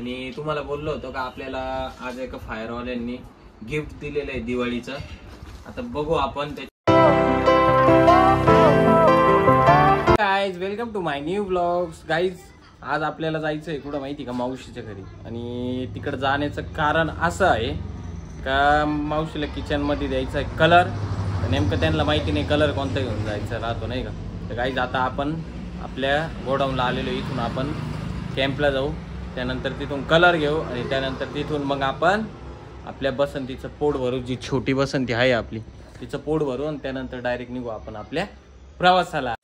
आणि तुम्हाला बोललो होतो का आपल्याला आज एका फायरवाल्यांनी गिफ्ट दिलेलं आहे दिवाळीचं. आता बघू आपण ते. Guys welcome to my new blogs. Guys आज आपल्याला जायचं आहे कुठं माहिती का, मावशीच्या घरी. आणि तिकडं जाण्याचं कारण असं आहे का मावशीला किचनमध्ये द्यायचं आहे कलर. नेमकं त्यांना माहिती नाही कलर कोणता घेऊन जायचं राहतो नाही का. तर गाईज आता आपण आपल्या गोडाऊनला आलेलो, इथून आपण कॅम्पला जाऊ, त्यानंतर तिथून कलर घेऊ आणि त्यानंतर तिथून मग आपण आपल्या बसंतीचं पोट भरू. जी छोटी बसंती आहे आपली तिचं पोट भरू आणि त्यानंतर डायरेक्ट निघू आपण आपल्या प्रवासाला.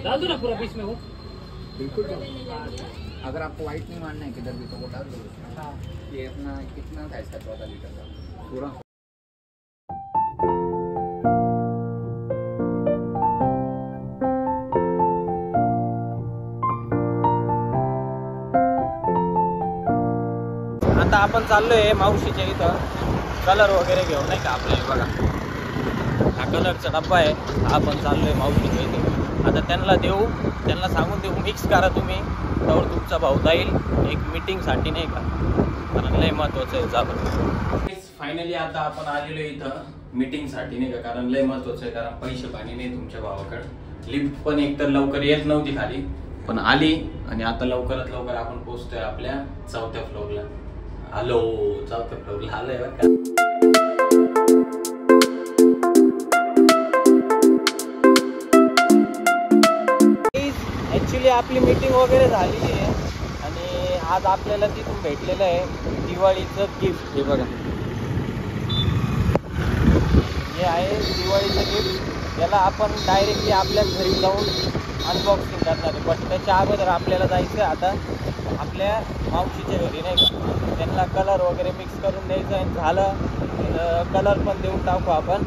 डाल दो ना पूरा बीच में वो. बिल्कुल. अगर आपको व्हाइट नहीं मानना है किधर भी तो वो डाल दो. ये अपना कितना था इसका 14 लीटर का पूरा. आता आपण चाललोय मावशीच्या इथं कलर वगैरे घेऊन नाही का. आपल्याला बघा हा कलरचा डब्बा आहे, हा आपण चाललोय मावशीच्या इथे. आता त्यांना देऊ, त्यांना सांगून देऊ मिक्स करा तुम्ही, त्यावर तुमचा भाऊ जाईल एक मीटिंगसाठी नाही का, कारण लय महत्वाचं आहे. जा फायनली आता आपण आलेलो इथं मीटिंगसाठी नाही का, कारण लय महत्वाचं आहे. कारण पैसे पाणी नाही तुमच्या भावाकडे. लिफ्ट पण एकतर लवकर येत नव्हती खाली, पण आली आणि आता लवकरात लवकर आपण पोहोचतोय आपल्या 4थ्या फ्लोअरला. हॅलो 4थ्या फ्लोअरला आलोय बरं का. ऍक्च्युली आपली मीटिंग वगैरे झालेली आहे आणि आज आपल्याला तिथून भेटलेलं आहे दिवाळीचं गिफ्ट. हे बघा, हे आहे दिवाळीचं गिफ्ट. याला आपण डायरेक्टली आपल्या घरी जाऊन अनबॉक्सिंग करणार आहे. पण त्याच्या अगोदर आपल्याला जायचं आहे आता आपल्या मावशीच्या घरी नाही का. त्यांना कलर वगैरे मिक्स करून द्यायचं आहे. झालं कलर पण देऊन टाकू आपण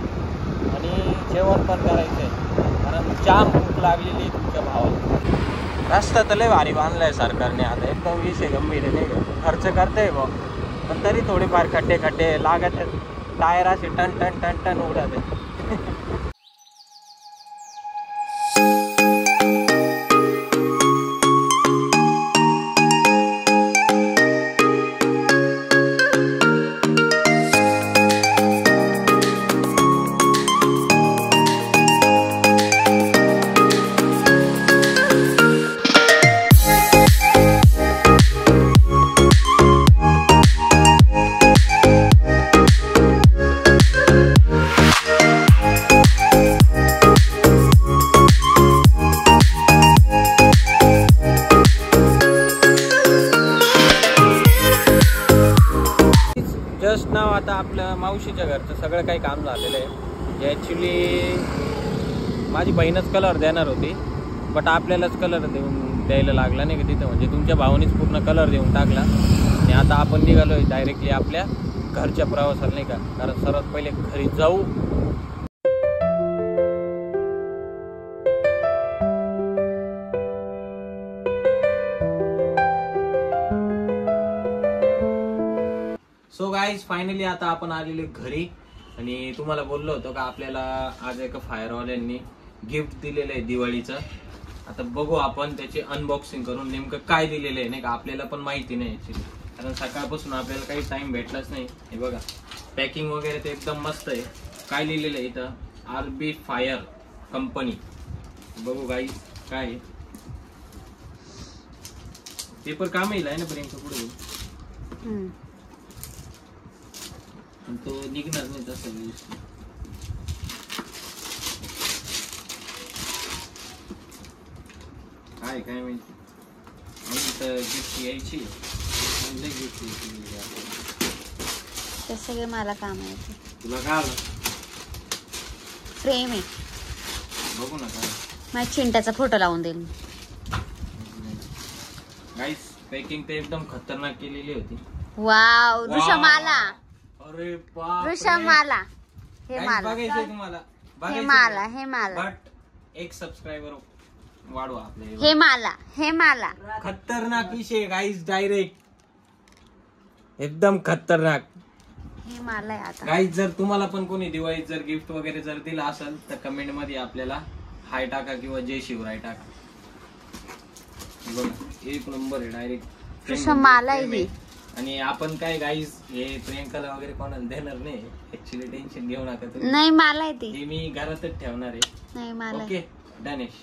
आणि जेवण पण करायचं आहे, कारण जाम भूक लागलेली तुमच्या भावाला. रस्ता तर लय भारी बांधलाय सरकारने. आता एकदम विषय गंभीर आहे नाही का. खर्च करते भाऊ, पण तरी थोडेफार खड्डे खड्डे लागत आहेत. टायर असे टन टन टन टन उडत आहे. जस्ट नाव आता आपल्या मावशीच्या घरचं सगळं काही काम झालेलं आहे. ॲक्च्युली माझी बहीणच कलर देणार होती, बट आपल्यालाच कलर द्यायला लागला नाही का तिथं. म्हणजे तुमच्या भावानेच पूर्ण कलर देऊन टाकला आणि आता आपण निघालो आहे डायरेक्टली आपल्या घरच्या प्रवासाला नाही का. कारण सर्वात पहिले घरी जाऊ. सो गाईज फायनली आता आपण आलेलो घरी आणि तुम्हाला बोललो होतो का आपल्याला आज एका फायरवाल्यांनी गिफ्ट दिलेलं आहे दिवाळीचं. आता बघू आपण त्याची अनबॉक्सिंग करून नेमकं काय दिलेलं आहे नाही का. आपल्याला पण माहिती नाही ॲक्च्युली, कारण सकाळपासून आपल्याला काही टाइम भेटलाच नाही. हे बघा पॅकिंग वगैरे ते एकदम मस्त आहे. काय लिहिलेलं आहे इथं, RB फायर कंपनी. बघू गाईज काय आहे. पेपर काम येईल आहे ना पर्यंत पुढे, पण तो निघणार नाही तसं. काय काय माहिती. गिफ्ट यायची ते सगळे मला काम आहे. तुला काय आलं. फ्रेम आहे, बघू ना काय. माझ्या चिंट्याचा फोटो लावून देईल. गाईस पॅकिंग ते एकदम खतरनाक केलेली होती. वाव ऋषमाला. अरे बाप, ऋषमाला. हे माला, बघायचंय तुम्हाला. हे माला, हे माला. बट एक सबस्क्रायबर वाढवा आपले. हे माला, हे माला. खतरनाक विषय गाईस, डायरेक्ट एकदम खतरनाक. हे मला आहे आता. गाईज जर तुम्हाला पण कोणी दिवाळीत जर गिफ्ट वगैरे जर दिला असेल तर कमेंट मध्ये आपल्याला हाय टाका किंवा जय शिवराय टाका. बघा एक नंबर आहे डायरेक्ट. तसं मला आहे हे. आणि आपण काय गाईज हे प्रियंकाला वगैरे कोणाला देणार नाही. ऍक्च्युली टेन्शन घेऊ नका तुम्ही. नाही मला आहे ते. हे मी घरातच ठेवणार आहे. नाही मला आहे. ओके डनेश.